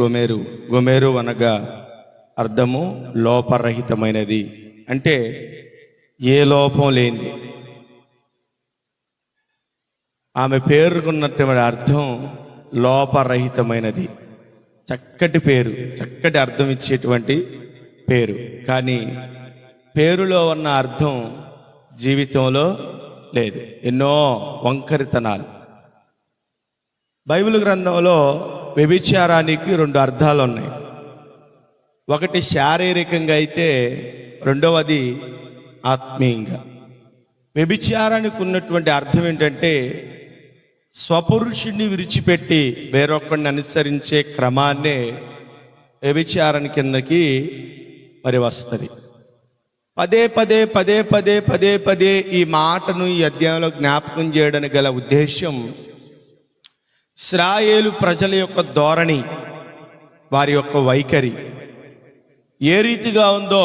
గోమెరు. గోమెరు అనగా అర్థము లోపరహితమైనది, అంటే ఏ లోపం లేనిది. ఆమె పేరుకున్నటువంటి అర్థం లోపరహితమైనది. చక్కటి పేరు, చక్కటి అర్థం ఇచ్చేటువంటి పేరు. కానీ పేరులో ఉన్న అర్థం జీవితంలో లేదు. ఎన్నో వంకరితనాలు. బైబిల్ గ్రంథంలో వ్యభిచారానికి 2 అర్థాలు ఉన్నాయి. ఒకటి శారీరకంగా అయితే, రెండవది ఆత్మీయంగా. వ్యభిచారానికి ఉన్నటువంటి అర్థం ఏంటంటే స్వపురుషుడిని విడిచిపెట్టి వేరొకరిని అనుసరించే క్రమాన్నే వ్యభిచారం కిందకి మరి వస్తుంది. పదే పదే పదే పదే పదే పదే ఈ మాటను ఈ అధ్యాయంలో జ్ఞాపకం చేయడానికి గల ఉద్దేశం, ఇశ్రాయేలు ప్రజల యొక్క ధోరణి, వారి యొక్క వైఖరి ఏ రీతిగా ఉందో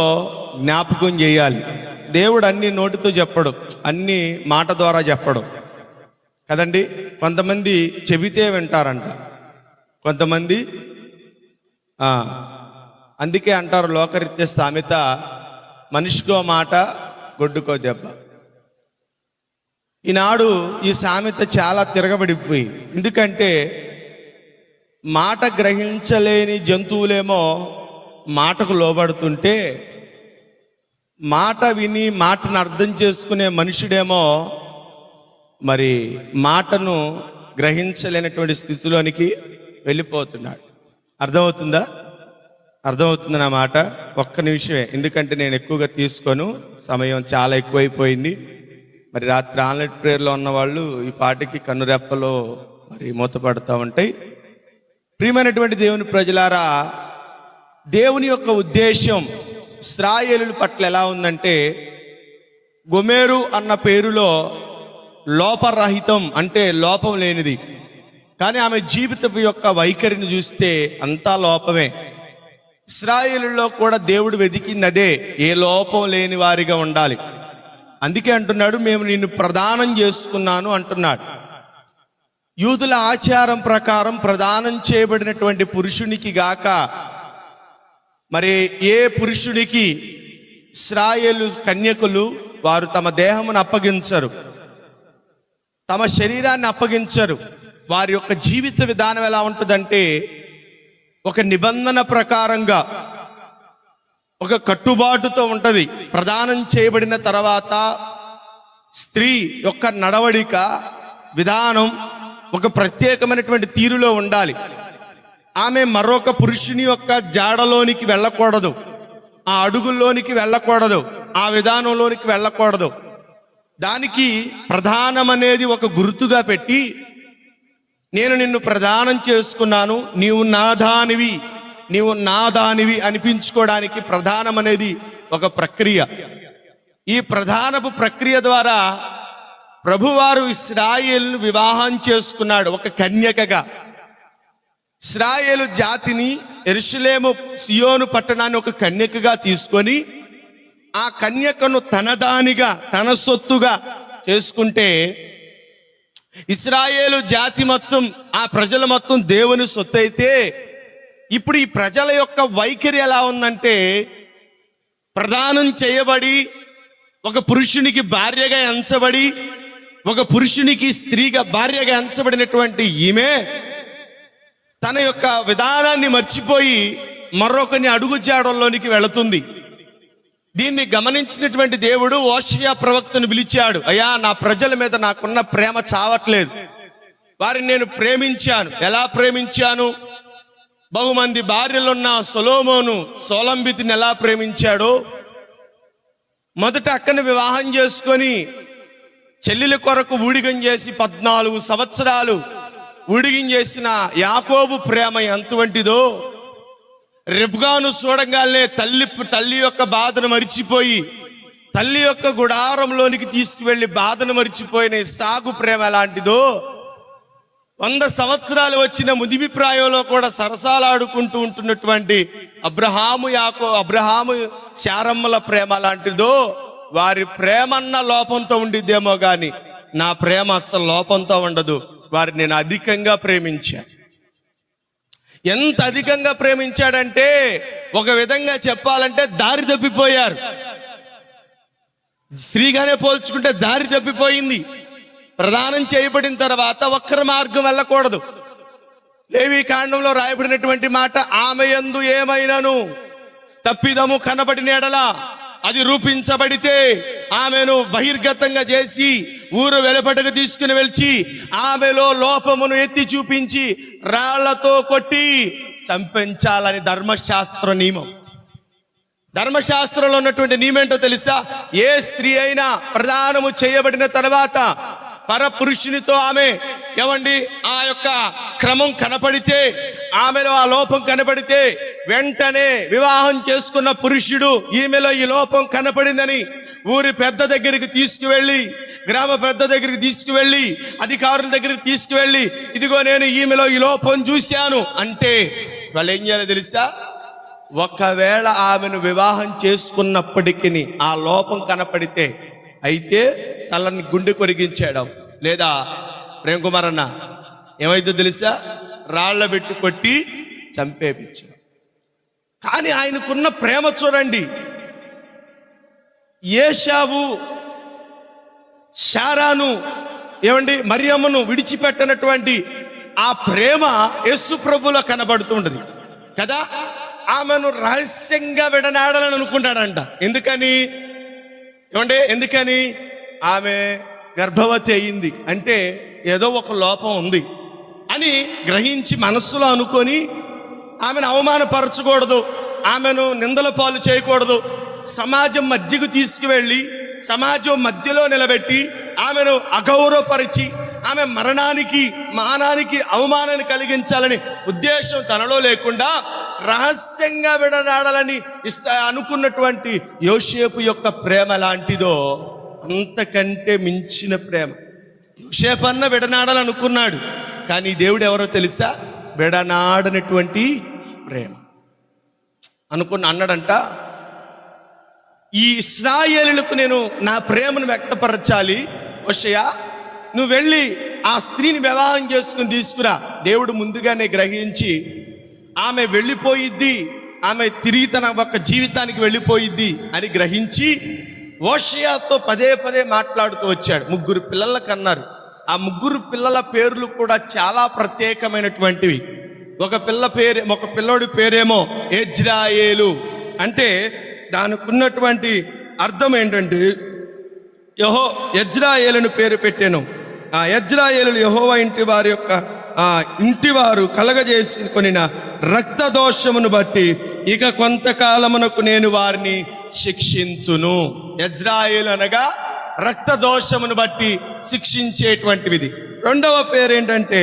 జ్ఞాపకం చేయాలి. దేవుడు అన్ని నోటితో చెప్పడు, అన్ని మాట ద్వారా చెప్పడు కదండి. కొంతమంది చెబితే వింటారంట, కొంతమంది అందుకే అంటారు లోకరీత్యా సామెత, మనిషికో మాట గొడ్డుకో దెబ్బ. ఈనాడు ఈ సామెత చాలా తిరగబడిపోయింది. ఎందుకంటే మాట గ్రహించలేని జంతువులేమో మాటకు లోబడుతుంటే, మాట విని మాటను అర్థం చేసుకునే మనుషుడేమో మరి మాటను గ్రహించలేనటువంటి స్థితిలోనికి వెళ్ళిపోతున్నాడు. అర్థమవుతుందా? అర్థమవుతుంది నా మాట? ఒక్క నిమిషమే, ఎందుకంటే నేను ఎక్కువగా తీసుకోను, సమయం చాలా ఎక్కువైపోయింది. మరి రాత్రి ఆన్లైన్ ప్రేయర్లో ఉన్న వాళ్ళు ఈ పాటికి కన్నురెప్పలో మరి మూతపడుతూ ఉంటాయి. ప్రియమైనటువంటి దేవుని ప్రజలారా, దేవుని యొక్క ఉద్దేశం ఇశ్రాయేలుల పట్ల ఎలా ఉందంటే, గోమెరు అన్న పేరులో లోపరహితం అంటే లోపం లేనిది. కానీ ఆమె జీవితపు యొక్క వైఖరిని చూస్తే అంతా లోపమే. ఇశ్రాయేలులో కూడా దేవుడు వెతికింది అదే, ఏ లోపం లేని వారిగా ఉండాలి. అందుకే అంటున్నాడు, మేము నిన్ను ప్రదానం చేసుకున్నాను అంటున్నాడు. యూదుల ఆచారం ప్రకారం ప్రదానం చేయబడినటువంటి పురుషునికి గాక మరి ఏ పురుషుడికి ఇశ్రాయేలు కన్యకులు వారు తమ దేహమును అప్పగించరు, తమ శరీరాన్ని అప్పగించరు. వారి యొక్క జీవిత విధానం ఎలా ఉంటుందంటే, ఒక నిబంధన ప్రకారంగా ఒక కట్టుబాటుతో ఉంటుంది. ప్రదానం చేయబడిన తర్వాత స్త్రీ యొక్క నడవడిక విధానం ఒక ప్రత్యేకమైనటువంటి తీరులో ఉండాలి. ఆమె మరొక పురుషుని యొక్క జాడలోనికి వెళ్ళకూడదు, ఆ అడుగుల్లోనికి వెళ్ళకూడదు, ఆ విధానంలోనికి వెళ్ళకూడదు. దానికి ప్రధానం అనేది ఒక గుర్తుగా పెట్టి, నేను నిన్ను ప్రదానం చేసుకున్నాను, నీవు నాదానివి, నీవు నాదానివి అనిపించుకోవడానికి ప్రధానం అనేది ఒక ప్రక్రియ. ఈ ప్రధానపు ప్రక్రియ ద్వారా ప్రభువారు ఇశ్రాయేలును వివాహం చేసుకున్నాడు ఒక కన్యకగా. ఇశ్రాయేలు జాతిని, యెరూషలేము సియోను పట్టణాన్ని ఒక కన్యకగా తీసుకొని ఆ కన్యకను తనదానిగా, తన సొత్తుగా చేసుకుంటే, ఇశ్రాయేలు జాతి మొత్తం, ఆ ప్రజల మొత్తం దేవుని సొత్తు అయితే, ఇప్పుడు ఈ ప్రజల యొక్క వైఖరి ఎలా ఉందంటే, ప్రదానం చేయబడి ఒక పురుషునికి భార్యగా ఎంచబడి, ఒక పురుషునికి స్త్రీగా భార్యగా ఎంచబడినటువంటి ఈమె తన యొక్క విధానాన్ని మర్చిపోయి మరొకని అడుగుజాడల్లోనికి వెళుతుంది. దీన్ని గమనించినటువంటి దేవుడు హోషేయ ప్రవక్తను పిలిచాడు. అయ్యా, నా ప్రజల మీద నాకున్న ప్రేమ చావట్లేదు, వారిని నేను ప్రేమించాను. ఎలా ప్రేమించాను? బహుమంది భార్యలున్న సొలొమోను సోలంబితిని ఎలా ప్రేమించాడో, మొదట అక్కని వివాహం చేసుకొని చెల్లెల కొరకు ఊడిగం చేసి 14 సంవత్సరాలు ఊడిగం చేసిన యాకోబు ప్రేమ ఎంతవంటిదో, రెబ్కాను చూడగానే తల్లి యొక్క బాధను మరిచిపోయి తల్లి యొక్క గుడారంలోనికి తీసుకువెళ్ళి బాధను మరిచిపోయిన ఇస్సాకు ప్రేమ ఎలాంటిదో, 100 సంవత్సరాలు వచ్చిన ముదిమి ప్రాయంలో కూడా సరసాలాడుకుంటూ ఉంటున్నటువంటి అబ్రహాము శారమ్మల ప్రేమ లాంటిదో, వారి ప్రేమన్న లోపంతో ఉండిద్దేమో కానీ నా ప్రేమ అస్సలు లోపంతో ఉండదు. వారిని నేను అధికంగా ప్రేమించాను. ఎంత అధికంగా ప్రేమించాడంటే ఒక విధంగా చెప్పాలంటే దారి తప్పిపోయారు. స్త్రీగానే పోల్చుకుంటే దారి తప్పిపోయింది. ప్రదానం చేయబడిన తర్వాత వక్ర మార్గం వెళ్ళకూడదు. లేవి కాండంలో రాయబడినటువంటి మాట, ఆమె యందు ఏమైనను తప్పిదము కనబడిన ఎడల అది రూపించబడితే ఆమెను బహిర్గతంగా చేసి ఊరు వెలుపటకు తీసుకుని వెళ్ళి ఆమెలో లోపమును ఎత్తి చూపించి రాళ్లతో కొట్టి చంపించాలని ధర్మశాస్త్ర నియమం. ధర్మశాస్త్రంలో ఉన్నటువంటి నియమం ఏంటో తెలుసా? ఏ స్త్రీ అయినా ప్రదానము చేయబడిన తర్వాత పరపురుషునితో ఆమె ఆ యొక్క క్రమం కనపడితే, ఆమెలో ఆ లోపం కనపడితే వెంటనే వివాహం చేసుకున్న పురుషుడు ఈమెలో ఈ లోపం కనపడిందని ఊరి పెద్ద దగ్గరికి తీసుకువెళ్ళి, గ్రామ పెద్ద దగ్గరికి తీసుకువెళ్ళి, అధికారుల దగ్గరికి తీసుకువెళ్ళి, ఇదిగో నేను ఈమెలో ఈ లోపం చూశాను అంటే వాళ్ళు ఏం చేయాలో తెలుసా? ఒకవేళ ఆమెను వివాహం చేసుకున్నప్పటికీ ఆ లోపం కనపడితే అయితే తలని గుండె కొరిగించేయడం, లేదా ప్రేమ్ కుమార్ అన్న ఏమైందో తెలుసా? రాళ్ల పెట్టి కొట్టి చంపేపించడం. కానీ ఆయనకున్న ప్రేమ చూడండి. ఏశావు శారాను మరియమ్మను విడిచిపెట్టనటువంటి ఆ ప్రేమ యేసు ప్రభువులో కనబడుతుంటది కదా. ఆమెను రహస్యంగా విడనాడాలని అనుకుంటాడంట. ఎందుకని ఆమె గర్భవతి అయింది అంటే ఏదో ఒక లోపం ఉంది అని గ్రహించి మనస్సులో అనుకొని ఆమెను అవమానపరచకూడదు, ఆమెను నిందల పాలు చేయకూడదు. సమాజం మధ్యకు తీసుకువెళ్ళి సమాజం మధ్యలో నిలబెట్టి ఆమెను అగౌరవపరిచి ఆమె మరణానికి మానానికి అవమానాన్ని కలిగించాలని ఉద్దేశం తనలో లేకుండా రహస్యంగా విడనాడాలని అనుకున్నటువంటి యోసేపు యొక్క ప్రేమ లాంటిదో అంతకంటే మించిన ప్రేమ. యోసేపు అన్న విడనాడాలనుకున్నాడు, కానీ దేవుడు ఎవరో తెలుసా? విడనాడనటువంటి ప్రేమ అన్నాడంట, ఈ ఇశ్రాయేలులకు నేను నా ప్రేమను వ్యక్తపరచాలి. హోషేయ, నువ్వు వెళ్ళి ఆ స్త్రీని వివాహం చేసుకుని తీసుకురా. దేవుడు ముందుగానే గ్రహించి ఆమె వెళ్ళిపోయిద్ది, ఆమె తిరిగి తన ఒక జీవితానికి వెళ్ళిపోయిద్ది అని గ్రహించి హోషేయతో పదే పదే మాట్లాడుతూ వచ్చాడు. 3 పిల్లలకు అన్నారు. ఆ 3 పిల్లల పేర్లు కూడా చాలా ప్రత్యేకమైనటువంటివి. ఒక పిల్లోడి పేరేమో యెజ్రాయేలు. అంటే దానికి ఉన్నటువంటి అర్థం ఏంటంటే యెజ్రాయేలును పేరు పెట్టాను. ఆ యెజ్రాయేలు యెహోవా ఇంటివారు కలగజేసి కొనిన రక్త దోషమును బట్టి ఇక కొంతకాలమునకు నేను వారిని శిక్షించును. యెజ్రాయేలు అనగా రక్త దోషమును బట్టి శిక్షించేటువంటిది. రెండవ పేరు ఏంటంటే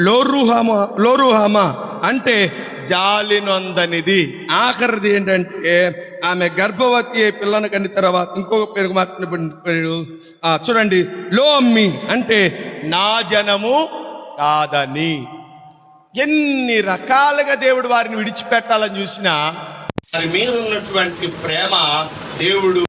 లోరుహామా, అంటే జాలి నొందనిది. ఆఖరిది ఏంటంటే ఆమె గర్భవతి పిల్లను కని తర్వాత ఇంకొక పేరు పేరు చూడండి, లో అమ్మి, అంటే నా జనము కాదని. ఎన్ని రకాలుగా దేవుడు వారిని విడిచిపెట్టాలని చూసినా వారి మీద ఉన్నటువంటి ప్రేమ దేవుడు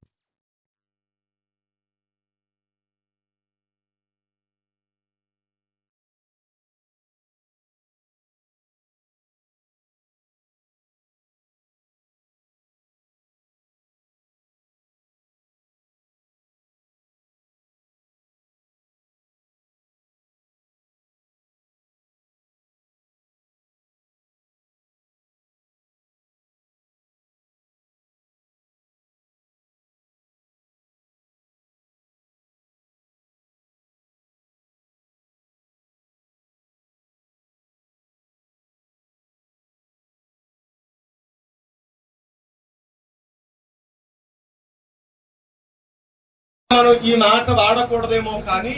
మనం ఈ మాట వాడకూడదేమో, కానీ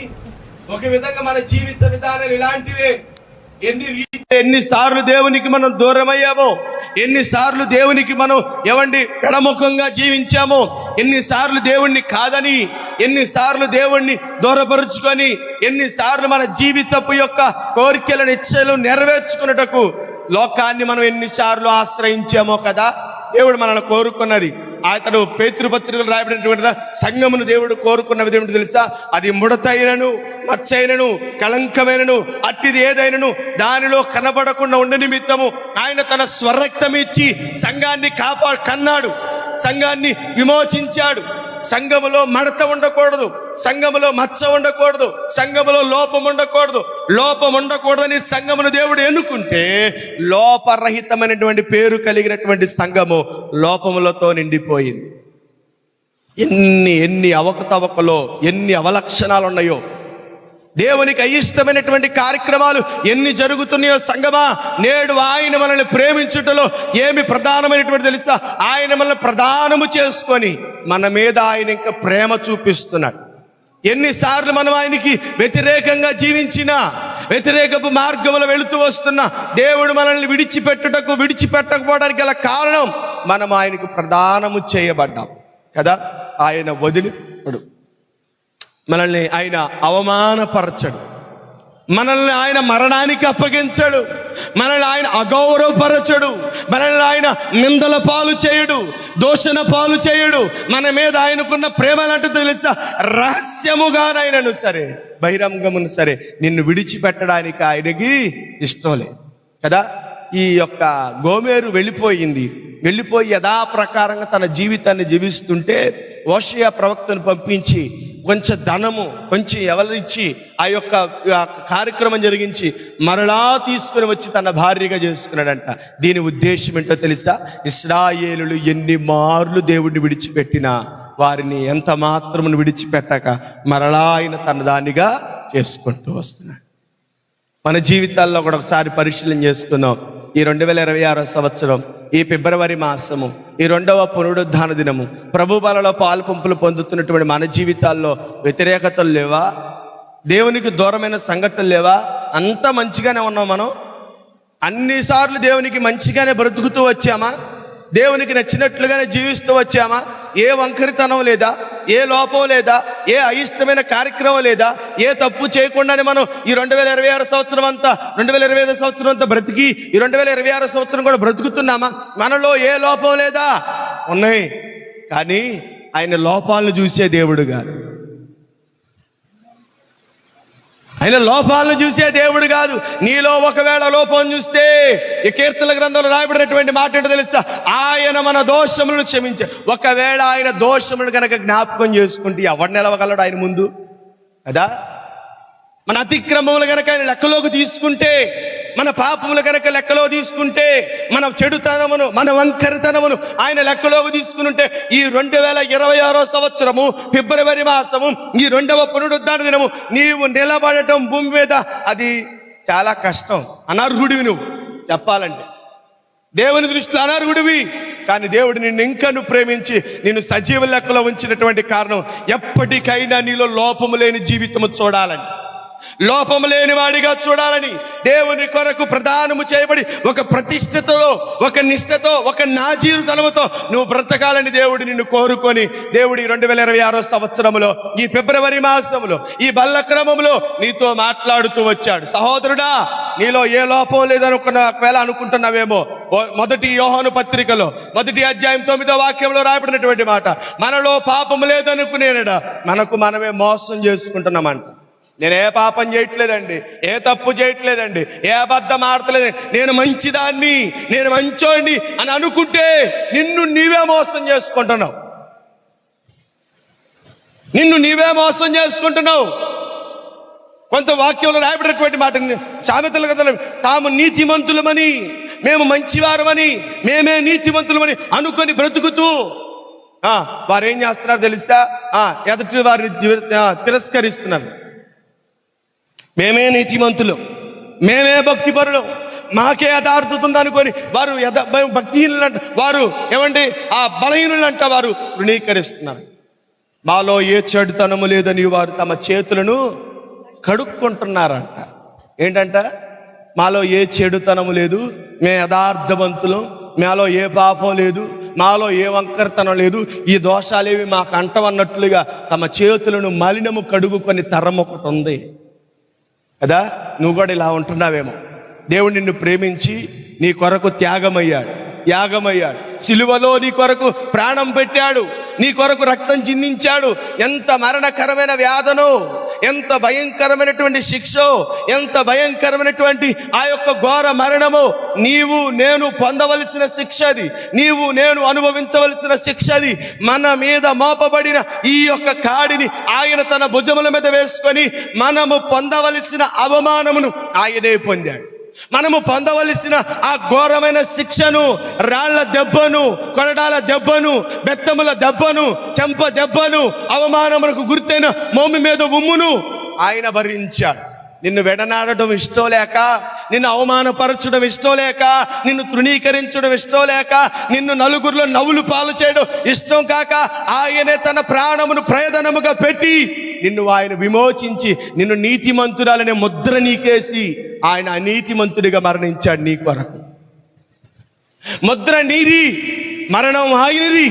ఒక విధంగా మన జీవిత విధానాలు ఇలాంటివే. ఎన్నిసార్లు దేవునికి మనం దూరమయ్యామో, ఎన్నిసార్లు దేవునికి మనం పెడముఖంగా జీవించామో, ఎన్నిసార్లు దేవుణ్ణి కాదని, ఎన్నిసార్లు దేవుణ్ణి దూరపరుచుకొని, ఎన్నిసార్లు మన జీవితపు యొక్క కోరికలను ఇచ్చలు నెరవేర్చుకున్నటకు లోకాన్ని మనం ఎన్నిసార్లు ఆశ్రయించామో కదా. దేవుడు మనల్ని కోరుకున్నది. అతడు పేతురు పత్రికలు రాయబడినటువంటి సంఘమును దేవుడు కోరుకున్నది ఏమిటి తెలుసా? అది ముడతైనను, మచ్చైనను, కళంకమైనను, అట్టిది ఏదైనను దానిలో కనబడకుండా ఉండ నిమిత్తము ఆయన తన స్వరక్తం ఇచ్చి సంఘాన్ని కన్నాడు, సంఘాన్ని విమోచించాడు. సంఘములో మడత ఉండకూడదు, సంఘములో మచ్చ ఉండకూడదు, సంఘములో లోపం ఉండకూడదు. లోపం ఉండకూడదని సంఘమును దేవుడు ఎన్నుకుంటే లోపరహితమైనటువంటి పేరు కలిగినటువంటి సంఘము లోపములతో నిండిపోయింది. ఎన్ని అవకతవకలో ఎన్ని అవలక్షణాలు ఉన్నాయో, దేవునికి అయిష్టమైనటువంటి కార్యక్రమాలు ఎన్ని జరుగుతున్నాయో సంగమా, నేడు ఆయన మనల్ని ప్రేమించుటలో ఏమి ప్రధానమైనటువంటి తెలుసా? ఆయన మనల్ని ప్రధానము చేసుకొని మన మీద ఆయన ఇంకా ప్రేమ చూపిస్తున్నాడు. ఎన్నిసార్లు మనం ఆయనకి వ్యతిరేకంగా జీవించినా, వ్యతిరేకపు మార్గంలో వెళుతూ వస్తున్నా, దేవుడు మనల్ని విడిచిపెట్టకపోవడానికి గల కారణం మనం ఆయనకు ప్రదానము చేయబడ్డాం కదా. ఆయన వదిలిపడు, మనల్ని ఆయన అవమానపరచడు, మనల్ని ఆయన మరణానికి అప్పగించడు, మనల్ని ఆయన అగౌరవపరచడు, మనల్ని ఆయన నిందల పాలు చేయడు, దోషణ పాలు చేయడు. మన మీద ఆయనకున్న ప్రేమ లాంటి తెలుసా? రహస్యముగానైనను సరే, బహిరంగమును సరే నిన్ను విడిచిపెట్టడానికి ఆయనకి ఇష్టం లేదు కదా. ఈ యొక్క గోమెరు వెళ్ళిపోయి యథాప్రకారంగా తన జీవితాన్ని జీవిస్తుంటే హోషేయ ప్రవక్తను పంపించి కొంచెం ధనము కొంచెం ఎవరిచ్చి ఆ యొక్క కార్యక్రమం జరిగించి మరలా తీసుకుని వచ్చి తన భార్యగా చేసుకున్నాడంట. దీని ఉద్దేశం ఏంటో తెలుసా? ఇశ్రాయేలులు ఎన్ని మార్లు దేవుడిని విడిచిపెట్టినా వారిని ఎంత మాత్రమును విడిచిపెట్టక మరలా ఆయన తన దానిగా చేసుకుంటూ వస్తున్నాడు. మన జీవితాల్లో కూడా ఒకసారి పరిశీలన చేసుకుందాం. ఈ 2026 సంవత్సరం, ఈ ఫిబ్రవరి మాసము, ఈ 2వ పునరుద్ధాన దినము, ప్రభు బలలో పాలు పంపులు పొందుతున్నటువంటి మన జీవితాల్లో వ్యతిరేకతలు లేవా? దేవునికి దూరమైన సంఘటనలు లేవా? అంత మంచిగానే ఉన్నాం మనం. అన్నిసార్లు దేవునికి మంచిగానే బ్రతుకుతూ వచ్చామా? దేవునికి నచ్చినట్లుగానే జీవిస్తూ వచ్చామా? ఏ వంకరితనం లేదా, ఏ లోపం లేదా, ఏ అయిష్టమైన కార్యక్రమం లేదా, ఏ తప్పు చేయకుండానే మనం ఈ 2026 సంవత్సరం అంతా 2025 సంవత్సరం అంతా బ్రతికి ఈ 2026 సంవత్సరం కూడా బ్రతుకుతున్నామా? మనలో ఏ లోపం లేదా? ఉన్నాయి. కానీ ఆయన లోపాలను చూసే దేవుడు కాదు, ఆయన లోపాలను చూసే దేవుడు కాదు. నీలో ఒకవేళ లోపం చూస్తే ఈ కీర్తనల గ్రంథంలో రాయబడినటువంటి మాట ఏంటో తెలుసా? ఆయన మన దోషములను క్షమించే. ఒకవేళ ఆయన దోషములను కనుక జ్ఞాపకం చేసుకుంటే ఎవడు నిలవగలడు ఆయన ముందు కదా. మన అతిక్రమములు కనుక ఆయన లెక్కలోకి తీసుకుంటే, మన పాపములు కనుక లెక్కలో తీసుకుంటే, మన చెడుతనమును మన వంకరితనమును ఆయన లెక్కలోకి తీసుకుంటే ఈ 2026 సంవత్సరము ఫిబ్రవరి మాసము ఈ 2వ పునరుద్ధాన దినము నీవు నిలబడటం భూమి మీద అది చాలా కష్టం. అనర్హుడివి నువ్వు చెప్పాలంటే, దేవుని దృష్టిలో అనర్హుడివి. కానీ దేవుడు నిన్ను ఇంకను ప్రేమించి నిన్ను సజీవ లెక్కలో ఉంచినటువంటి కారణం ఎప్పటికైనా నీలో లోపము లేని జీవితము చూడాలని, లోపము లేని వాడిగా చూడాలని, దేవుని కొరకు ప్రదానము చేయబడి ఒక ప్రతిష్టతో, ఒక నిష్ఠతో, ఒక నాజీరుతనముతో నువ్వు బ్రతకాలని దేవుడు నిన్ను కోరుకొని దేవుడు ఈ 2026 సంవత్సరంలో ఈ ఫిబ్రవరి మాసంలో ఈ బల్లక్రమంలో నీతో మాట్లాడుతూ వచ్చాడు. సహోదరుడా, నీలో ఏ లోపం లేదనుకున్న అనుకుంటున్నావేమో, మొదటి యోహాను పత్రికలో 1వ అధ్యాయం 9వ వాక్యంలో రాయబడినటువంటి మాట, మనలో పాపము లేదనుకునేనడా మనకు మనమే మోసం చేసుకుంటున్నామంట. నేను ఏ పాపం చేయట్లేదండి, ఏ తప్పు చేయట్లేదండి, ఏ అబద్ధం ఆడతలేదండి, నేను మంచిదాన్ని, నేను మంచోడిని అని అనుకుంటే నిన్ను నీవే మోసం చేసుకుంటున్నావు. నిన్ను నీవే మోసం చేసుకుంటున్నావు. కొంత వాక్యంలో రాయబడినటువంటి మాట సామెతల కథలు, తాము నీతిమంతులమని, మేము మంచివారమని, మేమే నీతిమంతులమని అనుకొని బ్రతుకుతూ వారు ఏం చేస్తున్నారు తెలుసా? ఎదుటి వారిని తిరస్కరిస్తున్నారు. మేమే నీతిమంతులు, మేమే భక్తిపరులు, మాకే యథార్థత ఉందనుకొని వారు భక్తిహీనులంట, వారు ఏమండి ఆ బలహీనులంట వారు తృణీకరిస్తున్నారు. మాలో ఏ చెడుతనము లేదని వారు తమ చేతులను కడుక్కుంటున్నారంట. ఏంటంట? మాలో ఏ చెడుతనము లేదు, మేము యథార్థవంతులం, మాలో ఏ పాపం లేదు, మాలో ఏ వంకరతనం లేదు, ఈ దోషాలేవి మాకు అంటవన్నట్లుగా తమ చేతులను మలినము కడుగుకొని తరం ఒకటి ఉంది కదా. నువ్వు కూడా ఇలా ఉంటున్నావేమో. దేవుడు నిన్ను ప్రేమించి నీ కొరకు త్యాగమయ్యాడు. యాగమయ్యాడు. సిలువలో నీ కొరకు ప్రాణం పెట్టాడు, నీ కొరకు రక్తం చిందించాడు. ఎంత మరణకరమైన వ్యాధనో, ఎంత భయంకరమైనటువంటి శిక్షో, ఎంత భయంకరమైనటువంటి ఆ యొక్క ఘోర మరణమో నీవు నేను పొందవలసిన శిక్షది, నీవు నేను అనుభవించవలసిన శిక్షది. మన మీద మోపబడిన ఈ యొక్క కాడిని ఆయన తన భుజముల మీద వేసుకొని మనము పొందవలసిన అవమానమును ఆయనే పొందాడు. మనము పొందవలసిన ఆ ఘోరమైన శిక్షను, రాళ్ల దెబ్బను, కొరడాల దెబ్బను, బెత్తముల దెబ్బను, చెంప దెబ్బను, అవమానమునకు గుర్తైన మోమి మీద ఉమ్మును ఆయన భరించాడు. నిన్ను వెడనాడటం ఇష్టం లేక, నిన్ను అవమానపరచడం ఇష్టం లేక, నిన్ను తృణీకరించడం ఇష్టం లేక, నిన్ను నలుగురిలో నవ్వులు పాలు చేయడం ఇష్టం కాక ఆయనే తన ప్రాణమును ప్రయదనముగా పెట్టి నిన్ను ఆయన విమోచించి నిన్ను నీతిమంతురాలనే ముద్ర నీకేసి ఆయన అనీతిమంతుడిగా మరణించాడు నీ కొరకు. ముద్ర నీది, మరణం ఆయనది,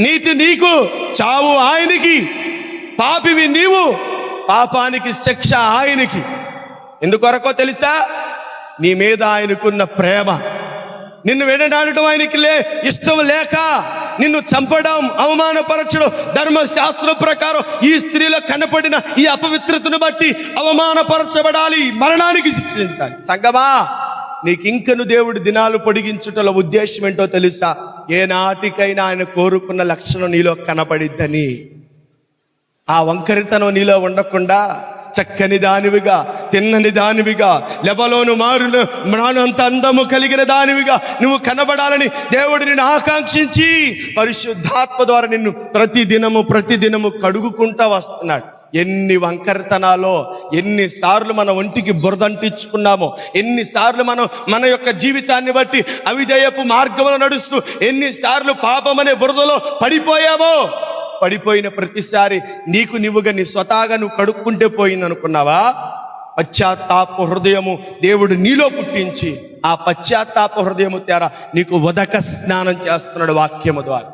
నీతి నీకు, చావు ఆయనకి, పాపివి నీవు, పాపానికి శిక్ష ఆయనకి. ఎందుకొరకో తెలుసా? నీ మీద ఆయనకున్న ప్రేమ. నిన్ను వెడనాడటం ఆయనకి ఇష్టం లేక నిన్ను చంపడం, అవమానపరచడం, ధర్మశాస్త్రం ప్రకారం ఈ స్త్రీలో కనపడిన ఈ అపవిత్రతను బట్టి అవమానపరచబడాలి, మరణానికి శిక్షించాలి. సంగమా, నీకింకను దేవుడి దినాలు పొడిగించుటల ఉద్దేశం ఏంటో తెలుసా? ఏనాటికైనా ఆయన కోరుకున్న లక్షణం నీలో కనపడిద్దని. ఆ వంకరితనం నీలో ఉండకుండా చక్కని దానివిగా, తిన్నని దానివిగా, లెబలోను మానంత అందము కలిగిన దానివిగా నువ్వు కనబడాలని దేవుడు నిన్ను ఆకాంక్షించి పరిశుద్ధాత్మ ద్వారా నిన్ను ప్రతిదినము కడుగుకుంటా వస్తున్నాడు. ఎన్ని వంకరతనాలో, ఎన్నిసార్లు మన ఒంటికి బురదంటించుకున్నామో, ఎన్నిసార్లు మనం మన యొక్క జీవితాన్ని బట్టి అవిధేయపు మార్గంలో నడుస్తూ ఎన్నిసార్లు పాపమనే బురదలో పడిపోయామో. పడిపోయిన ప్రతిసారి నీకు నువ్వుగా నీ స్వతహాగా నువ్వు కడుక్కుంటే పోయింది అనుకున్నావా? పశ్చాత్తాప హృదయము దేవుడు నీలో పుట్టించి ఆ పశ్చాత్తాప హృదయము తేరా నీకు ఉదక స్నానం చేస్తున్నాడు. వాక్యము ద్వారా,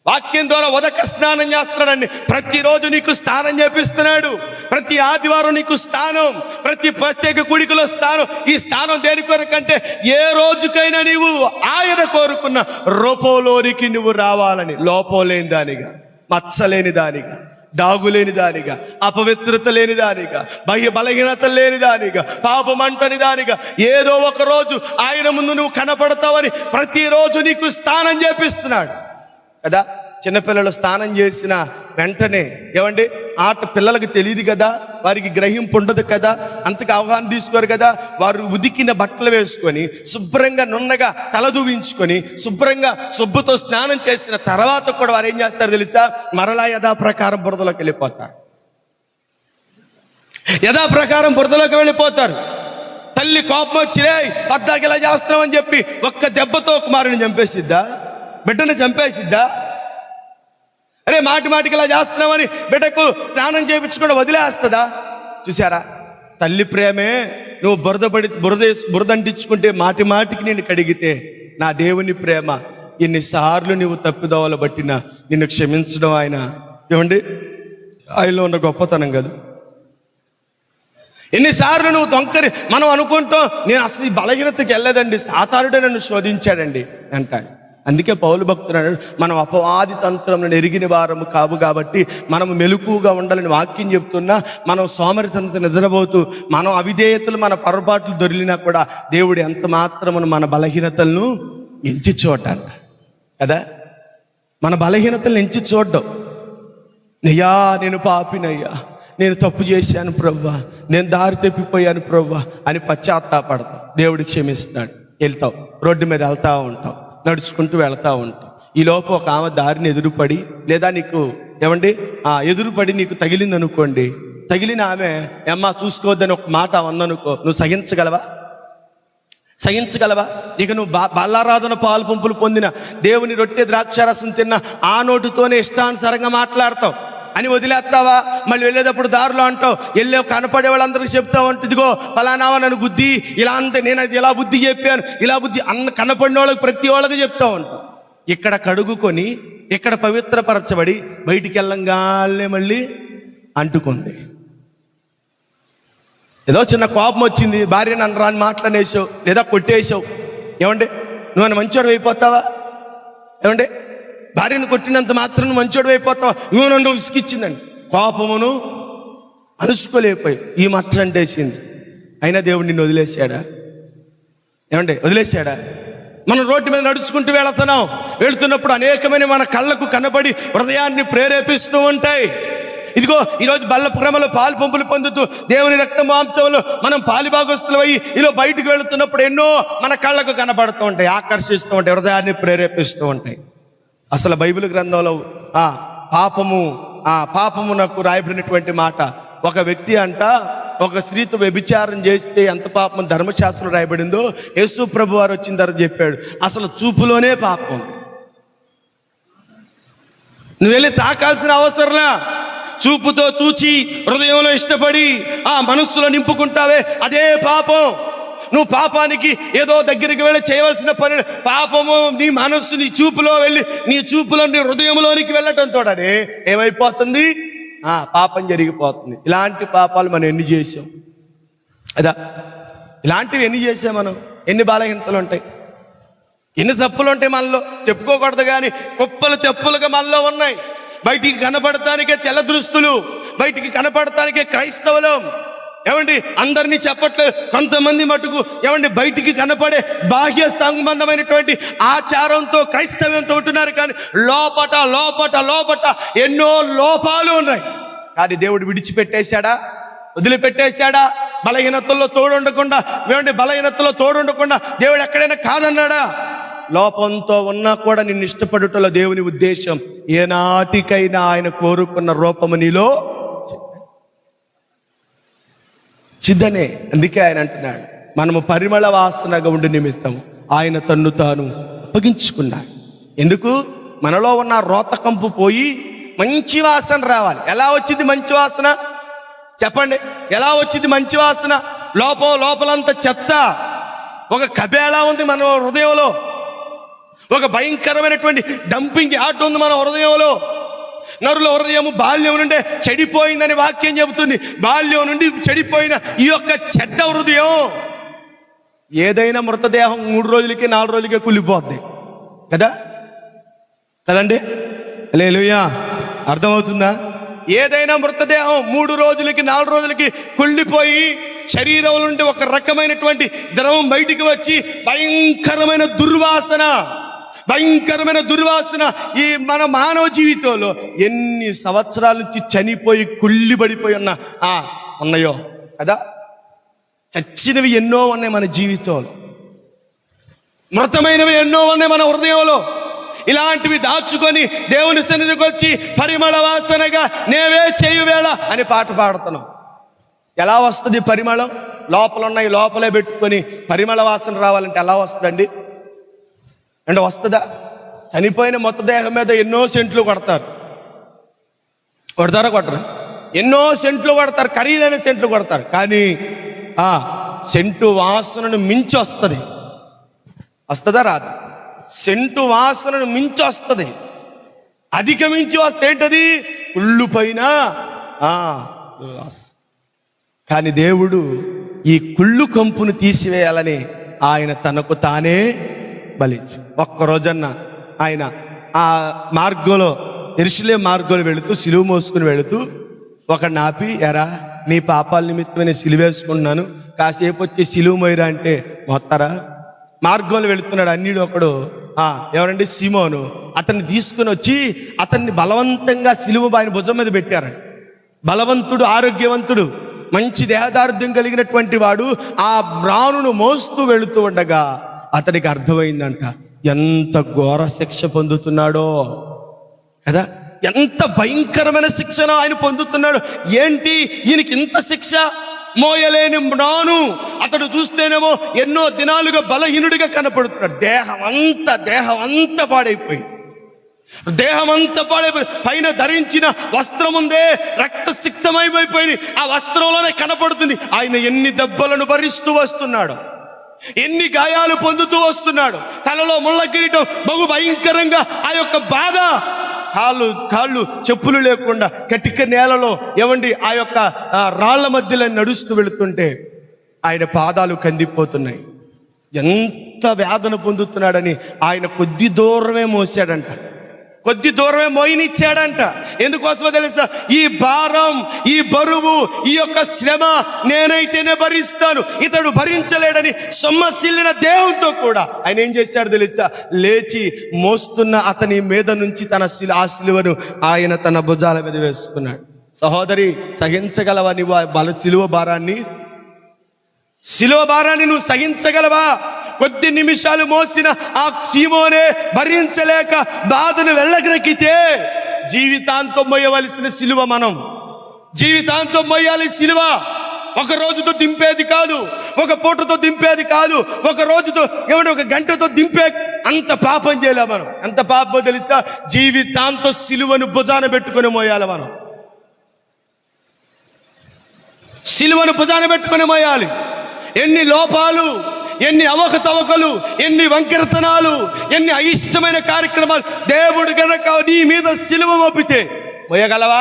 వాక్యం ద్వారా ఉదక స్నానం చేస్తున్నాడండి. ప్రతిరోజు నీకు స్నానం చేపిస్తున్నాడు. ప్రతి ఆదివారం నీకు స్నానం, ప్రతి ప్రత్యేక కుడికలో స్నానం. ఈ స్నానం దేని కొరకంటే ఏ రోజుకైనా నీవు ఆయన కోరుకున్న రూపంలోనికి నువ్వు రావాలని. లోపం లేని దానిగా, మచ్చలేని దానిగా, దాగులేని దానిగా, అపవిత్రత లేని దానిగా, బలహీనత లేని దానిగా, పాపమంటని దానిగా ఏదో ఒక రోజు ఆయన ముందు నువ్వు కనపడతావని ప్రతిరోజు నీకు స్నానం చేపిస్తున్నాడు కదా. చిన్నపిల్లలు స్నానం చేసిన వెంటనే ఏమండి, పిల్లలకు తెలియదు కదా, వారికి గ్రహింపు ఉండదు కదా, అంతకు అవగాహన తీసుకోరు కదా. వారు ఉదికిన బట్టలు వేసుకొని శుభ్రంగా నున్నగా తలదూవించుకొని శుభ్రంగా సొబ్బుతో స్నానం చేసిన తర్వాత కూడా వారు ఏం చేస్తారు తెలుసా? మరలా యథాప్రకారం బురదలోకి వెళ్ళిపోతారు. యథాప్రకారం బురదలోకి వెళ్ళిపోతారు. తల్లి కోపం వచ్చిరే పద్దాకి ఇలా చేస్తున్నాం అని చెప్పి ఒక్క దెబ్బతో కుమారుని చంపేసిద్దా? బిడ్డను చంపేసిద్దా? అరే మాటికి ఇలా చేస్తున్నామని బిడ్డకు స్నానం చేయించుకోవడం వదిలేస్తుందా? చూసారా, తల్లి ప్రేమే. నువ్వు బురదంటించుకుంటే మాటికి నేను కడిగితే నా దేవుని ప్రేమ ఎన్నిసార్లు నువ్వు తప్పిదోవలు బట్టినా నిన్ను క్షమించడం ఆయన ఏమండి ఆయనలో ఉన్న గొప్పతనం కదా. ఎన్నిసార్లు నువ్వు మనం అనుకుంటాం నేను అసలు ఈ బలహీనతకి వెళ్ళలేదండి, సాతానుడే నన్ను శోధించాడండి అంటాడు. అందుకే పౌలు భక్తుడు అన్నాడు, మనం అపవాది తంత్రం ఎరిగిన వారము కావు కాబట్టి మనము మెలకుగా ఉండాలని వాక్యం చెప్తున్నా, మనం సోమరితనంతో నిద్రపోతూ మనం అవిధేయతలు మన పొరపాట్లు దొరికినా కూడా దేవుడు ఎంత మాత్రమును మన బలహీనతలను ఎంచి చూడంట కదా. మన బలహీనతలను ఎంచి చూడ్డం. అయ్యా నేను పాపినయ్యా, నేను తప్పు చేశాను ప్రభువా, నేను దారి తప్పిపోయాను ప్రభువా అని పశ్చాత్తాపడతావు. దేవుడు క్షమిస్తాడు. వెళ్తావు, రోడ్డు మీద వెళ్తా ఉంటావు, నడుచుకుంటూ వెళ్తా ఉంటావు. ఈ లోపు ఒక ఆమె దారిని ఎదురుపడి లేదా నీకు ఏమండి ఎదురుపడి నీకు తగిలింది అనుకోండి. తగిలిన ఆమె అమ్మ చూసుకోవద్దని ఒక మాట అందనుకో, నువ్వు సహించగలవా? ఇక నువ్వు బల్లారాధన పాలు పంపులు పొందిన దేవుని రొట్టె ద్రాక్షారసం తిన్న ఆ నోటుతోనే ఇష్టానుసారంగా మాట్లాడతావు అని వదిలేస్తావా? మళ్ళీ వెళ్ళేటప్పుడు దారిలో అంటావు, వెళ్ళే కనపడే వాళ్ళందరికీ చెప్తావు అంటే ఇదిగో పలానావా నన్ను బుద్ధి ఇలా అంతే, నేను అది ఇలా బుద్ధి చెప్పాను, ఇలా బుద్ధి కనపడిన వాళ్ళకి ప్రతి వాళ్ళకి చెప్తావు అంటావు. ఇక్కడ కడుగుకొని ఇక్కడ పవిత్రపరచబడి బయటికి వెళ్ళంగానే మళ్ళీ అంటుకుంది. ఏదో చిన్న కోపం వచ్చింది, భార్య నన్ను రాని మాట్లాడేసావు లేదా కొట్టేసావు, ఏమండి నువ్వు మంచోడు అయిపోతావా? ఏమండి, భార్యను కొట్టినంత మాత్రం నువ్వు మంచోడు అయిపోతావా? నువ్వు నన్ను విసిగిచ్చిందండి, కోపమును అరుచుకోలేకపోయి ఈ మచ్చ అంటేసింది. అయినా దేవుడు నిన్ను వదిలేశాడా? ఏమండి, వదిలేశాడా? మనం రోడ్డు మీద నడుచుకుంటూ వెళుతున్నప్పుడు అనేకమైన మన కళ్ళకు కనబడి హృదయాన్ని ప్రేరేపిస్తూ ఉంటాయి. ఇదిగో ఈరోజు బల్ల క్రమలో పాలు పంపులు పొందుతూ దేవుని రక్త మాంసంలో మనం పాలిభాగస్తులు అయ్యి ఇలా బయటకు వెళుతున్నప్పుడు ఎన్నో మన కళ్ళకు కనబడుతూ ఉంటాయి, ఆకర్షిస్తూ ఉంటాయి, హృదయాన్ని ప్రేరేపిస్తూ ఉంటాయి. అసలు బైబిల్ గ్రంథంలో పాపమునకు రాయబడినటువంటి మాట, ఒక వ్యక్తి అంట ఒక స్త్రీతో వ్యభిచారం చేస్తే ఎంత పాపం ధర్మశాస్త్రం రాయబడిందో యేసు ప్రభు వారు వచ్చిన తర్వాత చెప్పాడు, అసలు చూపులోనే పాపం. నువ్వు వెళ్ళి తాకాల్సిన అవసరంలా, చూపుతో చూచి హృదయంలో ఇష్టపడి ఆ మనస్సులో నింపుకుంటావే, అదే పాపం. నువ్వు పాపానికి ఏదో దగ్గరికి వెళ్ళి చేయవలసిన పని, పాపము నీ మనస్సు నీ చూపులో వెళ్ళి నీ చూపులో నీ హృదయంలోనికి వెళ్ళటంతోనే ఏమైపోతుంది? పాపం జరిగిపోతుంది. ఇలాంటి పాపాలు మనం ఎన్ని చేసాం అదా? ఇలాంటివి ఎన్ని చేసాం మనం? ఎన్ని బలహీనతలు ఉంటాయి, ఎన్ని తప్పులు ఉంటాయి మనలో, చెప్పుకోకూడదు కానీ కుప్పలు తెప్పులుగా మనలో ఉన్నాయి. బయటికి కనపడటానికే తెల్ల దుస్తులు, బయటికి కనపడటానికే క్రైస్తవులం. ఏమండి, అందరినీ చెప్పట్లేదు, కొంతమంది మటుకు ఏమండి బయటికి కనపడే బాహ్య సంబంధమైనటువంటి ఆచారంతో క్రైస్తవ్యంతో ఉంటున్నారు, కానీ లోపట లోపట లోపట ఎన్నో లోపాలు ఉన్నాయి. కానీ దేవుడు విడిచిపెట్టేశాడా? వదిలిపెట్టేశాడా? బలహీనతల్లో తోడుండకుండా దేవుడు ఎక్కడైనా కాదన్నాడా? లోపంతో ఉన్నా కూడా నిన్ను ఇష్టపడుటలో దేవుని ఉద్దేశం ఏనాటికైనా ఆయన కోరుకున్న రూపము నీలో చిద్దనే. అందుకే ఆయన అంటున్నాడు, మనము పరిమళ వాసనగా ఉండి నిమిత్తం ఆయన తన్ను తాను అప్పగించుకున్నాడు. ఎందుకు? మనలో ఉన్న రోతకంపు పోయి మంచి వాసన రావాలి. ఎలా వచ్చింది మంచి వాసన? చెప్పండి, ఎలా వచ్చింది మంచి వాసన? లోపలంతా చెత్త, ఒక కబేళా ఉంది మన హృదయంలో, ఒక భయంకరమైనటువంటి డంపింగ్ యార్డ్ ఉంది మన హృదయంలో. నరుల హృదయము బాల్యం నుండే చెడిపోయిందని వాక్యం చెబుతుంది. బాల్యం నుండి చెడిపోయిన ఈ యొక్క చెడ్డ హృదయం, ఏదైనా మృతదేహం 3 రోజులకి 4 రోజులకే కుళ్ళిపోద్ది కదండి? హల్లెలూయా, అర్థమవుతుందా? ఏదైనా మృతదేహం 3 రోజులకి 4 రోజులకి కుళ్ళిపోయి శరీరం నుండి ఒక రకమైనటువంటి ద్రవం బయటికి వచ్చి భయంకరమైన దుర్వాసన ఈ మన మానవ జీవితంలో ఎన్ని సంవత్సరాల నుంచి చనిపోయి కుళ్ళిబడిపోయి ఉన్నాయో కదా. చచ్చినవి ఎన్నో ఉన్నాయి మన జీవితంలో, మృతమైనవి ఎన్నో ఉన్నాయి మన హృదయంలో. ఇలాంటివి దాచుకొని దేవుని సన్నిధికి వచ్చి పరిమళ వాసనగా నేవే చేయువేళ అని పాట పాడుతున్నాం. ఎలా వస్తుంది పరిమళం? లోపల ఉన్నాయి లోపలే పెట్టుకొని పరిమళ వాసన రావాలంటే ఎలా వస్తుందండి? అంటే వస్తుందా? చనిపోయిన మృతదేహం మీద ఎన్నో సెంట్లు కొడతారా? కొట్టరా? ఎన్నో సెంట్లు కొడతారు, ఖరీదైన సెంట్లు కొడతారు. కానీ సెంటు వాసనను మించి వస్తుందా? రాదా? సెంటు వాసనను మించి వస్తుంది, అధిగమించి వస్తే ఏంటది? కుళ్ళు పైన కానీ దేవుడు ఈ కుళ్ళు కంపును తీసివేయాలని ఆయన తనకు తానే బలించి ఒక్కరోజన్న ఆయన ఆ మార్గంలో యెరూషలేము మార్గంలో వెళుతూ సిలువ మోసుకుని వెళుతూ ఒకడిని ఆపి, ఎరా నీ పాపాల నిమిత్తమే నేను సిలువ వేసుకుంటున్నాను, కాసేపు వచ్చి సిలువ మోయరా అంటే మొత్తారా? మార్గంలో వెళుతున్నాడు అన్యుడు ఒకడు, ఎవరండి? సీమోను. అతన్ని తీసుకుని వచ్చి అతన్ని బలవంతంగా సిలువ ఆయన భుజం మీద పెట్టారు. బలవంతుడు, ఆరోగ్యవంతుడు, మంచి దేహదారుఢ్యం కలిగినటువంటి వాడు ఆ మ్రానును మోస్తూ వెళుతూ ఉండగా అతనికి అర్థమైందంట ఎంత ఘోర శిక్ష పొందుతున్నాడో కదా. ఎంత భయంకరమైన శిక్షను ఆయన పొందుతున్నాడు. ఏంటి ఈయనకి ఇంత శిక్ష? మోయలేని మ్రాను. అతడు చూస్తేనేమో ఎన్నో దినాలుగా బలహీనుడిగా కనపడుతున్నాడు. దేహం అంతా పాడైపోయి పైన ధరించిన వస్త్రం ఉందే రక్తసిక్తమైపోయి ఆ వస్త్రంలోనే కనపడుతుంది ఆయన ఎన్ని దెబ్బలను భరిస్తూ వస్తున్నాడు, ఎన్ని గాయాలు పొందుతూ వస్తున్నాడు. తలలో ముళ్ళ కిరీటం, బహు భయంకరంగా ఆ యొక్క బాధ. కాళ్ళు చెప్పులు లేకుండా కటిక నేలలో ఆ యొక్క రాళ్ల మధ్యలో నడుస్తూ వెళుతుంటే ఆయన పాదాలు కందిపోతున్నాయి. ఎంత ఎంత వేదన పొందుతున్నాడని ఆయన కొద్ది దూరమే మోసాడంట, కొద్ది దూరమే మోయినిచ్చాడంట. ఎందుకోసమో తెలుసా? ఈ భారం, ఈ బరువు, ఈ యొక్క శ్రమ నేనైతేనే భరిస్తాను, ఇతడు భరించలేడని సొమ్మసిల్లిన దేవునితో కూడా ఆయన ఏం చేశాడు తెలుసా? లేచి మోస్తున్న అతని మీద నుంచి ఆ సిలువను ఆయన తన భుజాల మీద వేసుకున్నాడు. సహోదరి, సహించగలవా నీవు సిలువ భారాన్ని? సిలువ భారాన్ని నువ్వు సహించగలవా? కొద్ది నిమిషాలు మోసిన ఆ సీమోనే భరించలేక బాధను వెళ్ళగ్రక్కితే జీవితాంతం మోయవలసిన సిలువ మనం జీవితాంతం మోయాలి. సిలువ ఒక రోజుతో దింపేది కాదు, ఒక పూటతో దింపేది కాదు, ఒక రోజుతో ఒక గంటతో దింపే అంత పాపం చేయలే మనం. ఎంత పాపం తెలుసా? జీవితాంతం సిలువను భుజాన పెట్టుకుని మోయాలి మనం. సిలువను భుజాన పెట్టుకుని మోయాలి. ఎన్ని లోపాలు, ఎన్ని అవకతవకలు, ఎన్ని వంకరతనాలు, ఎన్ని అయిష్టమైన కార్యక్రమాలు దేవుడు గనక నీ మీద సిలువ మోపితే మోయగలవా?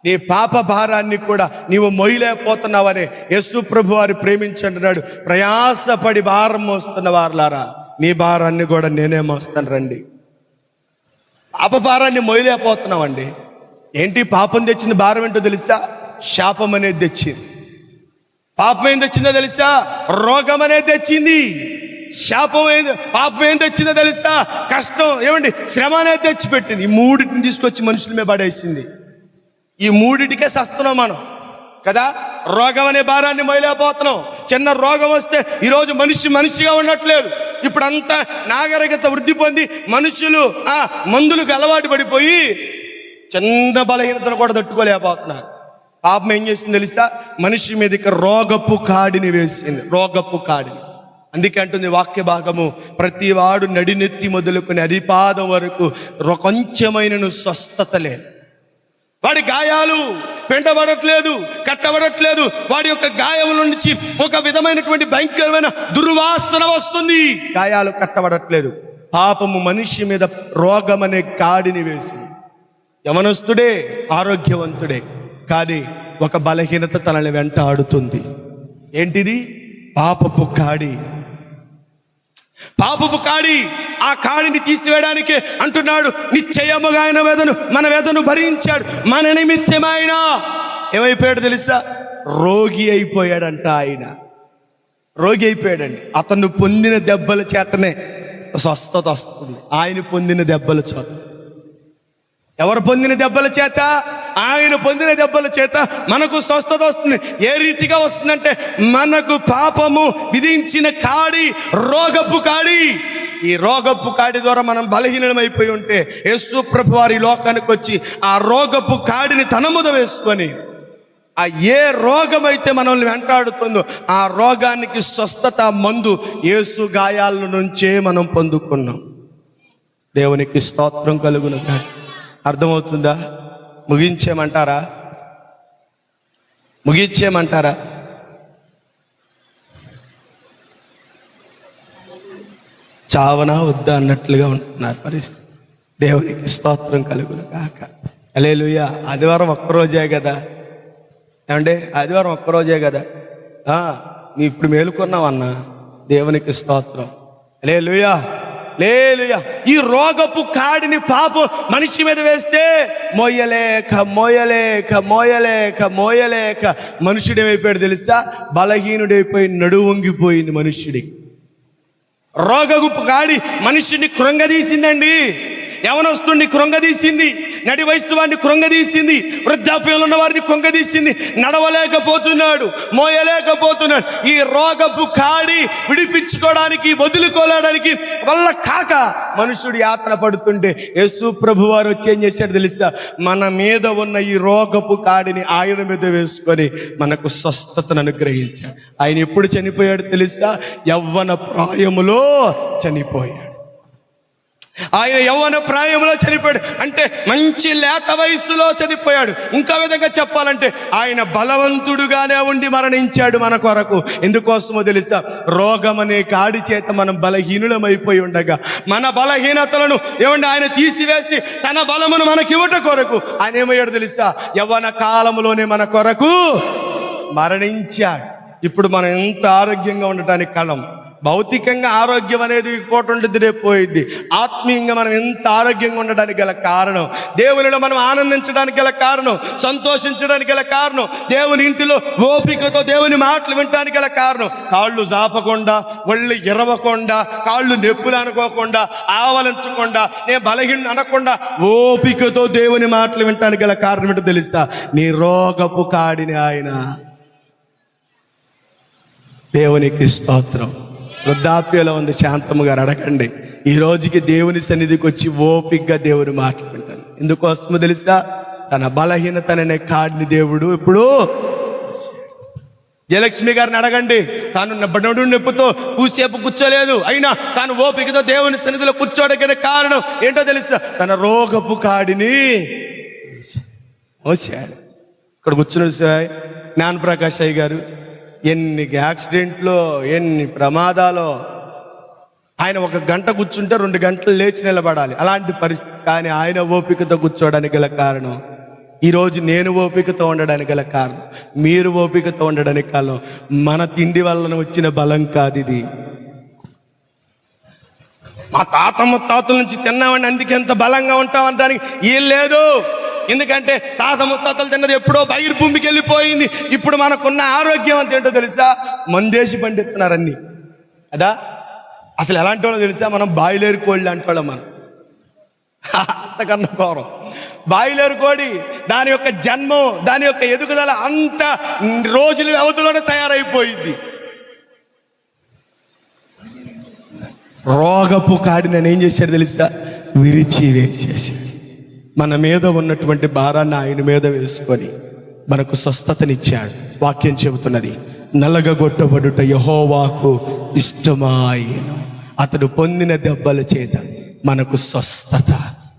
నీ పాప భారాన్ని కూడా నీవు మోయలేకపోతున్నావని యేసు ప్రభు వారు ప్రేమించంటున్నాడు. ప్రయాసపడి భారం మోస్తున్న వారులారా, నీ భారాన్ని కూడా నేనే మోస్తాను రండి. పాప భారాన్ని మోయలేకపోతున్నావండి. ఏంటి పాపం తెచ్చిన భారం ఏంటో తెలుసా? శాపం అనేది తెచ్చింది. పాపం ఏం తెచ్చిందో తెలుసా? రోగం అనేది తెచ్చింది. శాపం పాపం ఏం తెచ్చిందో తెలుసా? కష్టం, శ్రమ అనేది తెచ్చిపెట్టింది. ఈ మూడింటిని తీసుకొచ్చి మనుషుల మీద పడేసింది. ఈ మూడిటికే సస్తున్నాం మనం కదా. రోగం అనే భారాన్ని మోయలేకపోతున్నాం. చిన్న రోగం వస్తే ఈరోజు మనిషిగా ఉండట్లేదు. ఇప్పుడు అంతా నాగరికత వృద్ధి పొంది మనుషులు మందులకు అలవాటు పడిపోయి చిన్న బలహీనతను కూడా తట్టుకోలేకపోతున్నారు. పాపం ఏం చేసింది తెలుసా? మనిషి మీదకి రోగపు కాడిని వేసింది, రోగపు కాడిని. అందుకే అంటుంది వాక్య భాగము, ప్రతి వాడు నడినెత్తి మొదలుకొని అరిపాదం వరకు కొంచెమైన స్వస్థత లేదు. వాడి గాయాలు పెంటబడట్లేదు, కట్టబడట్లేదు. వాడి యొక్క గాయముల నుంచి ఒక విధమైనటువంటి భయంకరమైన దుర్వాసన వస్తుంది. గాయాలు కట్టబడట్లేదు. పాపము మనిషి మీద రోగం అనే కాడిని వేసింది. యవనస్తుడే, ఆరోగ్యవంతుడే, కానీ ఒక బలహీనత తనని వెంట ఆడుతుంది. ఏంటిది? పాపపు కాడి. పాపపు కాడి. ఆ కాడిని తీసివేయడానికి అంటున్నాడు, నిశ్చయముగా ఆయన మన వేదను భరించాడు, మన నిమిత్తం ఆయన ఏమైపోయాడు తెలుసా? రోగి అయిపోయాడంట. ఆయన రోగి అయిపోయాడండి. అతను పొందిన దెబ్బల చేతనే స్వస్థత వస్తుంది. ఆయన పొందిన దెబ్బల చేత. ఎవరు పొందిన దెబ్బల చేత? ఆయన పొందిన దెబ్బల చేత మనకు స్వస్థత వస్తుంది. ఏ రీతిగా వస్తుందంటే, మనకు పాపము విధించిన కాడి, రోగపు కాడి. ఈ రోగపు కాడి ద్వారా మనం బలహీనమైపోయి ఉంటే యేసు ప్రభు వారి లోకానికి వచ్చి ఆ రోగపు కాడిని తన మీద వేసుకొని, ఆ ఏ రోగమైతే మనల్ని వెంటాడుతుందో ఆ రోగానికి స్వస్థత మందు యేసు గాయాల నుంచే మనం పొందుకున్నాం. దేవునికి స్తోత్రం కలుగును. అర్థమవుతుందా? ముగించేమంటారా? ముగించేమంటారా? చావనా వద్దా అన్నట్లుగా ఉంటున్నారు పరిస్థితి. దేవునికి స్తోత్రం కలుగును కాక. హల్లెలూయా. ఆదివారం ఒక్కరోజే కదా ఏమంటే? ఆదివారం ఒక్కరోజే కదా. నీ ఇప్పుడు మేలుకున్నావన్నా, దేవునికి స్తోత్రం. హల్లెలూయా, హల్లెలూయా. ఈ రోగపు కాడిని పాపం మనిషి మీద వేస్తే మోయలేక మోయలేక మోయలేక మోయలేక మనుషుడేమైపోయాడు తెలుసా? బలహీనుడైపోయి నడువంగిపోయింది మనుష్యుడికి. రోగపు కాడి మనిషిని కృంగదీసిందండి. యవనస్తుడిని కృంగదీసింది, నడి వయస్సు వాడిని కృంగదీసింది, వృద్ధాప్యంలో ఉన్న వారిని కృంగదీసింది. నడవలేకపోతున్నాడు, మోయలేకపోతున్నాడు. ఈ రోగపు కాడి విడిపించుకోవడానికి, వదులుకోవడానికి వల్ల కాక మనుషుడు యాత్ర పడుతుంటే యేసు ప్రభు వారు వచ్చి ఏం చేశాడు తెలుసా? మన మీద ఉన్న ఈ రోగపు కాడిని ఆయన మీద వేసుకొని మనకు స్వస్థతను అనుగ్రహించాడు. ఆయన ఎప్పుడు చనిపోయాడు తెలుసా? యవ్వన ప్రాయములో చనిపోయాడు. ఆయన యవ్వన ప్రాయంలో చనిపోయాడు. అంటే మంచి లేత వయస్సులో చనిపోయాడు. ఇంకా విధంగా చెప్పాలంటే ఆయన బలవంతుడుగానే ఉండి మరణించాడు మన కొరకు. ఎందుకోసమో తెలుసా? రోగం అనే కాడి చేత మనం బలహీనులమైపోయి ఉండగా మన బలహీనతలను ఆయన తీసివేసి తన బలమును మనకి ఇవ్వట కొరకు ఆయన ఏమయ్యాడు తెలుసా? యవ్వన కాలంలోనే మన కొరకు మరణించాడు. ఇప్పుడు మనం ఎంత ఆరోగ్యంగా ఉండటానికి కారణం భౌతికంగా ఆరోగ్యం అనేది పూట ఉంటుంది, రేపు పోయిద్ది. ఆత్మీయంగా మనం ఎంత ఆరోగ్యంగా ఉండడానికి గల కారణం, దేవునిలో మనం ఆనందించడానికి గల కారణం, సంతోషించడానికి గల కారణం, దేవుని ఇంటిలో ఓపికతో దేవుని మాటలు వినడానికి గల కారణం, కాళ్ళు జాపకుండా, ఒళ్ళు ఎరవకుండా, కాళ్ళు నొప్పులు అనుకోకుండా, ఆవలించకుండా, నేను బలహీన అనకుండా ఓపికతో దేవుని మాటలు వినడానికి గల కారణం ఏంటో తెలుసా? నీ రోగపు కాడిని ఆయన. దేవునికి స్తోత్రం. వృద్ధాప్యంలో ఉంది శాంతమ్మ గారు, అడగండి. ఈ రోజుకి దేవుని సన్నిధికి వచ్చి ఓపికగా దేవుని మాటలు వింటాను. ఎందుకోసమో తెలుసా? తన బలహీనతనే కాడిని దేవుడు ఇప్పుడు. జయలక్ష్మి గారిని అడగండి, తాను నడు నొప్పుతో కూసేపు కూర్చోలేదు, అయినా తాను ఓపికతో దేవుని సన్నిధిలో కూర్చోడానికి కారణం ఏంటో తెలుసా? తన రోగపు కాడిని మోసాడు. ఇక్కడ కూర్చున్నాడు జ్ఞానప్రకాష్ అయ్య గారు. ఎన్ని యాక్సిడెంట్లో, ఎన్ని ప్రమాదాలో. ఆయన 1 గంట కూర్చుంటే 2 గంటలు లేచి నిలబడాలి, అలాంటి పరిస్థితి. కానీ ఆయన ఓపికతో కూర్చోవడానికి గల కారణం, ఈరోజు నేను ఓపికతో ఉండడానికి గల కారణం, మీరు ఓపికతో ఉండడానికి కారణం మన తిండి వలన వచ్చిన బలం కాదు ఇది. మా తాత ముత్తాతల నుంచి తిన్నామని అందుకే ఎంత బలంగా ఉంటాం అనడానికి ఏం లేదు. ఎందుకంటే తాత ముత్తాతలు తిన్నది ఎప్పుడో బయలు భూమికి వెళ్ళిపోయింది. ఇప్పుడు మనకున్న ఆరోగ్యం అంత ఏంటో తెలుసా? మందేసి పండిస్తున్నారు అన్ని కదా. అసలు ఎలాంటి వాళ్ళో తెలుసా? మనం బాయిలేరు కోళ్ళు అంటాం. మనం అంతకన్నా ఘోరం. బాయిలేరు కోడి, దాని యొక్క జన్మం, దాని యొక్క ఎదుగుదల అంత రోజుల వ్యవధిలోనే తయారైపోయింది. రోగపు కాడిని నేను ఏం చేశాడు తెలుసా? విరిచి వేసేసాడు. మన మీద ఉన్నటువంటి భారాన్ని ఆయన మీద వేసుకొని మనకు స్వస్థతనిచ్చాడు. వాక్యం చెబుతున్నది, నలగగొట్టబడుట యెహోవాకు ఇష్టమాయెను, అతడు పొందిన దెబ్బల చేత మనకు స్వస్థత.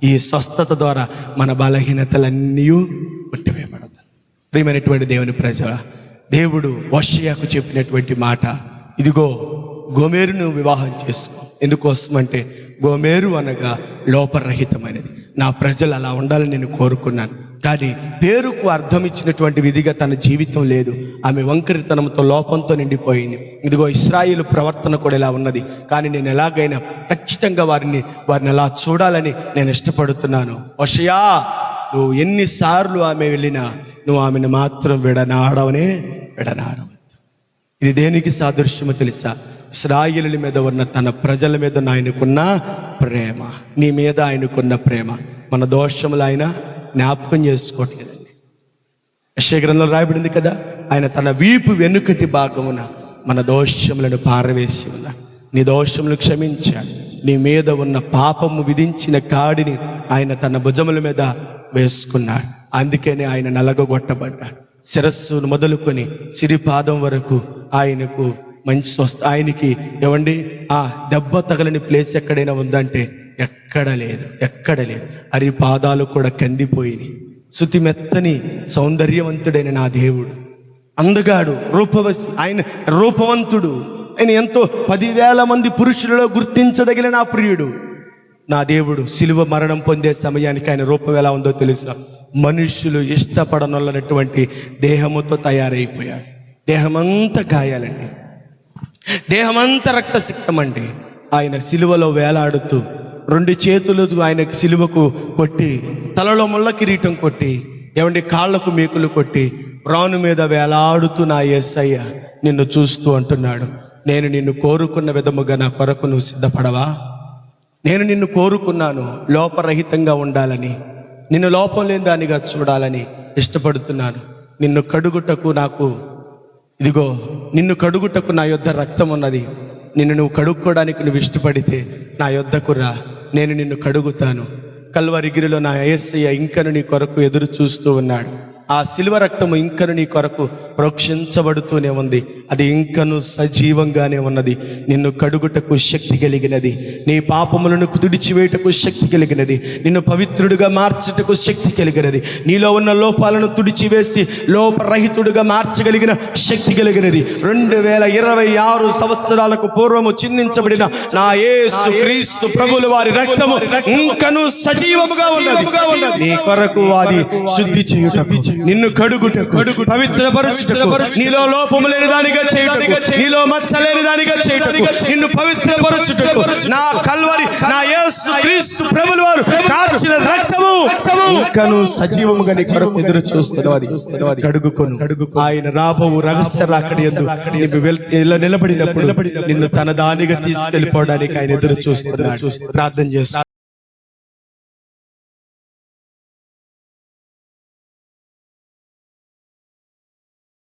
ఈ స్వస్థత ద్వారా మన బలహీనతలన్నీ కొట్టివేయబడతాయి. ప్రియమైనటువంటి దేవుని ప్రజల, దేవుడు హోషేయకు చెప్పినటువంటి మాట, ఇదిగో గోమెరును వివాహం చేసుకో. ఎందుకోసమంటే గోమెరు అనగా లోపరహితమైనది. నా ప్రజలు అలా ఉండాలని నేను కోరుకున్నాను. కానీ పేరుకు అర్థం ఇచ్చినటువంటి విధిగా తన జీవితం లేదు. ఆమె వంకరితనంతో, లోపంతో నిండిపోయింది. ఇదిగో ఇశ్రాయేలు ప్రవర్తన కూడా ఇలా ఉన్నది. కానీ నేను ఎలాగైనా ఖచ్చితంగా వారిని అలా చూడాలని నేను ఇష్టపడుతున్నాను. హోషేయ, నువ్వు ఎన్నిసార్లు ఆమె వెళ్ళినా నువ్వు ఆమెను మాత్రం విడనాడవద్దు. ఇది దేనికి సాదృశ్యమో తెలుసా? ఇశ్రాయేలుల మీద ఉన్న తన ప్రజల మీద ఆయనకున్న ప్రేమ, నీ మీద ఆయనకున్న ప్రేమ. మన దోషములు ఆయన జ్ఞాపకం చేసుకోవట్లేదండి. యెషయా గ్రంథంలో రాయబడింది కదా, ఆయన తన వీపు వెనుకటి భాగమున మన దోషములను పారవేసి ఉన్నాడు. నీ దోషములు క్షమించాడు. నీ మీద ఉన్న పాపము విధించిన కాడిని ఆయన తన భుజముల మీద వేసుకున్నాడు. అందుకనే ఆయన నలగొట్టబడ్డాడు. శిరస్సును మొదలుకొని సిరిపాదం వరకు ఆయనకు మంచి ఆయనకి ఏమండి ఆ దెబ్బ తగలని ప్లేస్ ఎక్కడైనా ఉందంటే ఎక్కడ లేదు. అరి పాదాలు కూడా కందిపోయినాయి. శృతి మెత్తని సౌందర్యవంతుడైన నా దేవుడు, అందగాడు, ఆయన రూపవంతుడు, ఆయన ఎంతో 10,000 మంది పురుషులలో గుర్తించదగిన నా ప్రియుడు. నా దేవుడు శిలువ మరణం పొందే సమయానికి ఆయన రూపం ఎలా ఉందో తెలుసా? మనుషులు ఇష్టపడనొల్లనటువంటి దేహముతో తయారైపోయాడు. దేహమంతా గాయాలండి, దేహమంతా రక్తసిక్తమండి. ఆయన సిలువలో వేలాడుతూ 2 చేతులు ఆయనకు సిలువకు కొట్టి, తలలో ముళ్ళ కిరీటం కొట్టి, ఏమండి కాళ్లకు మేకులు కొట్టి, రాను మీద వేలాడుతూ నా యేసయ్య నిన్ను చూస్తూ అంటున్నాడు, నేను నిన్ను కోరుకున్న విధముగా నా కొరకు నువ్వు సిద్ధపడవా? నేను నిన్ను కోరుకున్నాను లోపరహితంగా ఉండాలని, నిన్ను లోపం లేని దానిగా చూడాలని ఇష్టపడుతున్నాను. నిన్ను కడుగుటకు నిన్ను కడుగుటకు నా యొద్ద రక్తం ఉన్నది. నువ్వు కడుక్కోవడానికి నువ్వు ఇష్టపడితే నా యొద్దకు రా, నేను నిన్ను కడుగుతాను. కల్వరిగిరిలో నా యేసయ్య ఇంకను నీ కొరకు ఎదురు చూస్తూ ఉన్నాడు. ఆ శిలువ రక్తము ఇంకను నీ కొరకు ప్రోక్షించబడుతూనే ఉంది. అది ఇంకను సజీవంగానే ఉన్నది. నిన్ను కడుగుటకు శక్తి కలిగినది, నీ పాపములను తుడిచివేయటకు శక్తి కలిగినది, నిన్ను పవిత్రుడిగా మార్చుటకు శక్తి కలిగినది, నీలో ఉన్న లోపాలను తుడిచివేసి లోపరహితుడిగా మార్చగలిగిన శక్తి కలిగినది. 2026 సంవత్సరాలకు పూర్వము చిందించబడిన నా యేసు క్రీస్తు ప్రభుల వారి రక్తము ఇంకను సజీవముగా ఉన్నది. నీ కొరకు అది శుద్ధి చేయుటకు, నిన్ను కడుగుటకు పవిత్రపరచుటకు నీలో లోపము లేని దానిగా చేయుటకు నీలో మచ్చ లేని దానిగా చేయుటకు నిన్ను పవిత్రపరచుటకు నా కల్వరి నా యేసు క్రీస్తు ప్రభుల వారు కార్చిన రక్తము ఇంకను సజీవముగా నీ కొరకు ఎదురు చూస్తున్నది కడుగుకొను ఆయన రాబోవు రహస్య రాకడి యందు నీవు నిలబడినప్పుడు నిన్ను తన దానిగా తీసుకెళ్ళిపోవడానికి ఆయన ఎదురు చూస్తున్నాడు ప్రార్థన చేస్తున్నాడు